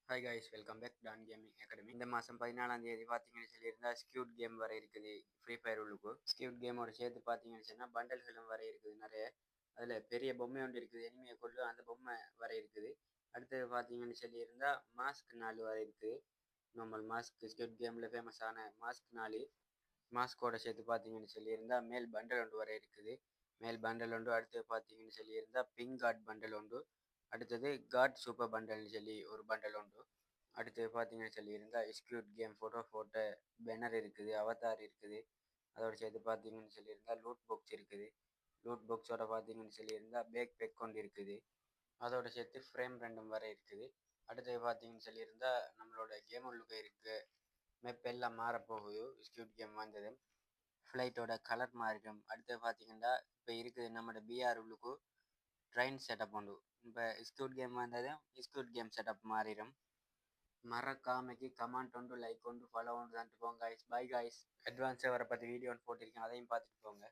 Hi guys, welcome back Don gaming academy. இந்த மாதம் 14ஆம் தேதி பார்த்தீங்கன்னு சொல்லியிருந்தா ஸ்கியூட் கேம் வர இருக்குது. ஃப்ரீ ஃபயர் உள்ளுக்கு ஸ்கியூட் கேமோட சேர்த்து பார்த்தீங்கன்னு சொன்னால் பண்டல்களும் வர இருக்குது நிறைய. அதில் பெரிய பொம்மை ஒன்று இருக்குது, எனிமையை கொண்டு அந்த பொம்மை வர இருக்குது. அடுத்தது பார்த்தீங்கன்னு சொல்லியிருந்தா மாஸ்க் 4 வர இருக்குது. நார்மல் மாஸ்க் ஸ்கியூட் கேமில் ஃபேமஸான மாஸ்க் 4 மாஸ்கோட சேர்த்து பார்த்தீங்கன்னு சொல்லியிருந்தா மேல் பண்டல் ஒன்று வர இருக்குது. மேல் பண்டல் ஒன்று. அடுத்தது பார்த்தீங்கன்னு சொல்லியிருந்தா பிங்க் கார்ட் பண்டல் ஒன்று. அடுத்தது காட் சூப்பர் பண்டல்னு சொல்லி ஒரு பண்டல் உண்டு. அடுத்தது பார்த்தீங்கன்னு சொல்லியிருந்தா ஸ்கியூட் கேம் ஃபோட்டோ பேனர் இருக்குது, அவதார் இருக்குது. அதோட சேர்த்து பார்த்தீங்கன்னு சொல்லியிருந்தா லூட் பாக்ஸ் இருக்குது. லூட் பாக்ஸோட பார்த்தீங்கன்னு சொல்லியிருந்தா பேக் பேக் கொண்டு இருக்குது. அதோட சேர்த்து ஃப்ரேம் ரெண்டும் வர இருக்குது. அடுத்தது பார்த்தீங்கன்னு சொல்லியிருந்தா நம்மளோட கேம் உள்ளுக்கு இருக்கு மெப் எல்லாம் மாறப்போகுது. ஸ்கியூட் கேம் வந்தது, ஃப்ளைட்டோட கலர் மாறிடும். அடுத்தது பார்த்தீங்கன்னா இப்போ இருக்குது நம்மளோட பிஆர் உள்ளுக்கு ட்ரெயின் செட்டப் உண்டு. இப்போ ஸ்கியூட் கேம் வந்ததும் ஸ்கியூட் கேம் செட்டப் மாறிடும். மறக்காமைக்கு கமெண்ட் உண்டு, லைக் உண்டு, ஃபாலோ உண்டு தந்துட்டு போங்க காய்ஸ். By guys. அட்வான்ஸாக வர பற்றி வீடியோ ஒன்று போட்டிருக்கேன், அதையும் பார்த்துட்டு போங்க.